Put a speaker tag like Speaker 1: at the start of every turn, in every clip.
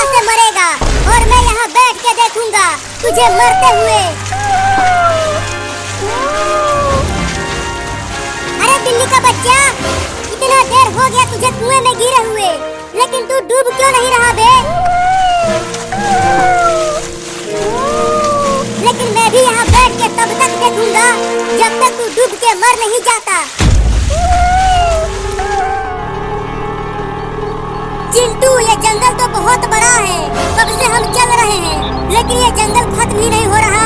Speaker 1: कैसे मरेगा और मैं यहाँ बैठ के देखूंगा तुझे मरते हुए। अरे बिल्ली का बच्चा, इतना देर हो गया तुझे कुएं में गिरे हुए, लेकिन तू डूब क्यों नहीं रहा बे? लेकिन मैं भी यहाँ बैठ के तब तक देखूंगा जब तक तू डूब के मर नहीं जाता। चिंटू, ये जंगल तो बहुत बड़ा है, कब से हम चल रहे हैं, लेकिन ये जंगल खत्म ही नहीं हो रहा।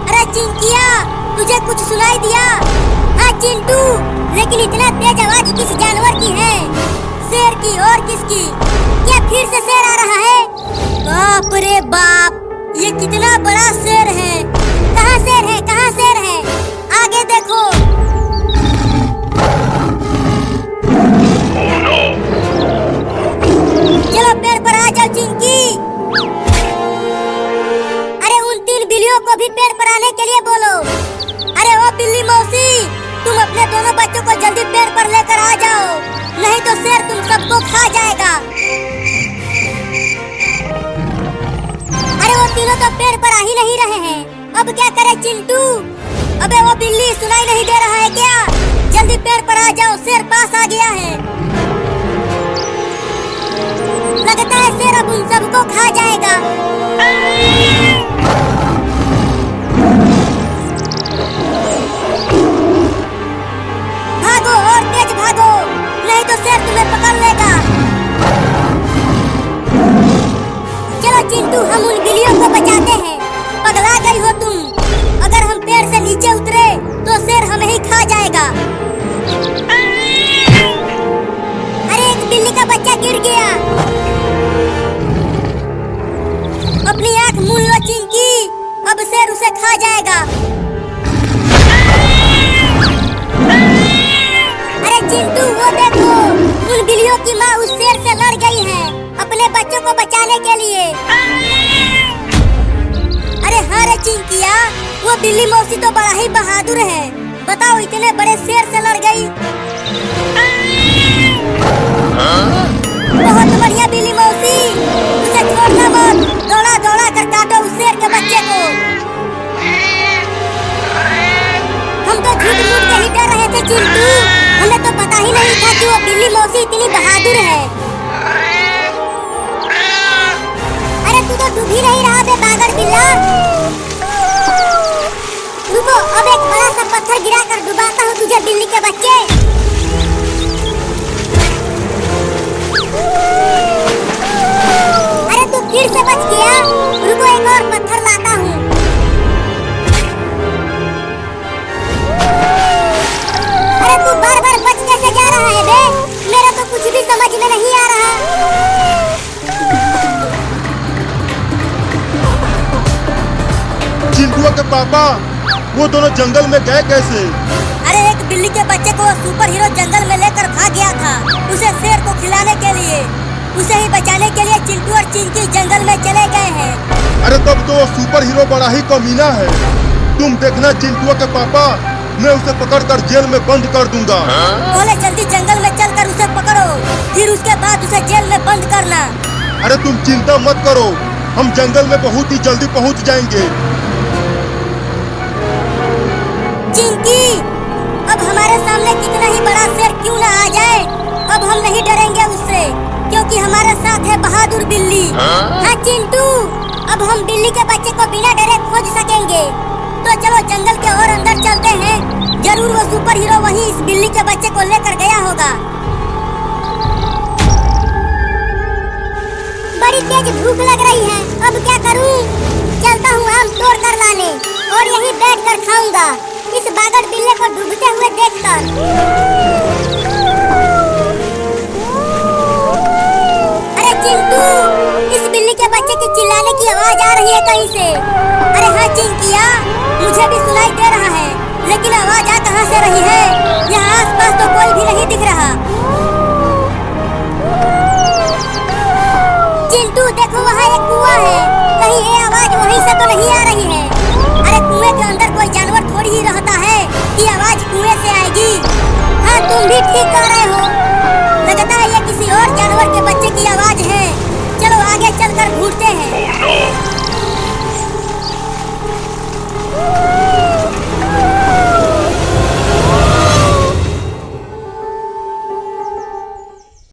Speaker 1: अरे चिंकिया, तुझे कुछ सुनाई दिया? हाँ चिंटू, लेकिन इतना तेज आवाज किस जानवर की है? शेर की और किसकी? क्या फिर से शेर आ रहा है? बाप रे बाप, ये कितना बड़ा शेर है। कहाँ शेर है, कहाँ शेर है? आगे देखो। चलो पेड़ पर आ जाओ चिंकी। अरे उन 3 बिल्लियों को भी पेड़ पर आने के लिए बोलो। अरे ओ बिल्ली मौसी, तुम अपने दोनों बच्चों को जल्दी पेड़ पर लेकर आ जाओ, नहीं तो शेर तुम सबको खा जाएगा। अरे वो तीनों तो पेड़ पर आ ही नहीं रहे हैं, अब क्या करे चिंटू? अबे वो बिल्ली सुनाई नहीं दे रहा है क्या? जल्दी पेड़ पर आ जाओ, शेर पास आ गया है। लगता है शेर अब उन सबको खा जाएगा। भागो और तेज भागो, नहीं तो शेर तुम्हें पकड़ लेगा। चलो चिंटू, हम उन बिल्लियों को बचाते हैं। पगला गई हो तुम? अगर हम पेड़ से नीचे उतरे तो शेर हमें ही खा जाएगा। अरे एक बिल्ली का बच्चा गिर गया। अपनी आँख मूंद लो चिंकी, अब शेर उसे खा जाएगा। अरे चिंटू, वो देखो, उन बिल्लियों की माँ उस शेर से लड़ गई है अपने बच्चों को बचाने के लिए। अरे हाँ रे चिंकिया, वो बिल्ली मौसी तो बड़ा ही बहादुर है। बताओ, इतने बड़े शेर से लड़ गई। बहुत बढ़िया बिल्ली मौसी, उसे छोड़ना मत, दौड़ा दौड़ा कर काटो उस शेर के बच्चे को। हम तो झूठ मूठ के ही डर रहे थे चिंटू, हमें तो पता ही नहीं था कि वो बिल्ली मौसी इतनी बहादुर है। अरे तू तो डूब ही नहीं रहा बे बागर बिल्ला। रुको, अब एक बड़ा सा पत्थर गिरा कर डुबाता हूँ तुझे बिल्ली के बच्चे। अरे तू फिर से बच गया, रुको एक और पत्थर लाता हूँ। अरे तू बार बार बच कैसे जा रहा है बे? मेरा तो कुछ भी समझ में नहीं आ रहा।
Speaker 2: चिंटू के पापा, वो दोनों जंगल में गए कैसे?
Speaker 1: अरे एक बिल्ली के बच्चे को वो सुपर हीरो जंगल में लेकर भाग गया था, उसे शेर को खिलाने के लिए। उसे ही बचाने के लिए चिंटू और चिंकी जंगल में चले गए हैं।
Speaker 2: अरे तब तो वो सुपर हीरो बड़ा ही कमीना है। तुम देखना चिंटू के पापा, मैं उसे पकड़कर जेल में बंद कर दूंगा।
Speaker 1: पहले जल्दी जंगल में चलकर उसे पकड़ो, फिर उसके बाद उसे जेल में बंद करना।
Speaker 2: अरे तुम चिंता मत करो, हम जंगल में बहुत ही जल्दी पहुंच जाएंगे।
Speaker 1: चिंकी, अब हमारे सामने कितना ही बड़ा शेर क्यों ना आ जाए, अब हम नहीं डरेंगे उससे, क्योंकि हमारे साथ है बहादुर बिल्ली। हाँ चिंटू, अब हम बिल्ली के बच्चे को बिना डरे खोज सकेंगे। तो चलो जंगल के और अंदर चलते हैं, जरूर वो सुपर हीरो वहीं इस बिल्ली के बच्चे को लेकर गया होगा। बड़ी तेज भूख लग रही है, अब क्या करूं? चलता हूँ आम तोड़ कर लाने और यहीं बैठ कर खाऊंगा, इस बागर बिल्ले को डूबते हुए देखकर। अरे चिंटू, इस बिल्ली के बच्चे की चिल्लाने की आवाज आ रही है कहीं से। अरे हाँ चिंकिया, मुझे भी सुनाई दे रहा है, लेकिन आवाज आ कहाँ से रही है? यहाँ आसपास तो कोई भी नहीं दिख रहा। चिंटू देखो, वहाँ एक कुआं है, कहीं ये आवाज वहीं से तो नहीं आ रही है? अरे कुएं के अंदर कोई जानवर थोड़ी ही रहता है कि आवाज कुएं से आएगी। हाँ तुम भी ठीक कह रहे हो, लगता है ये किसी और जानवर के बच्चे की आवाज ढूंढते हैं।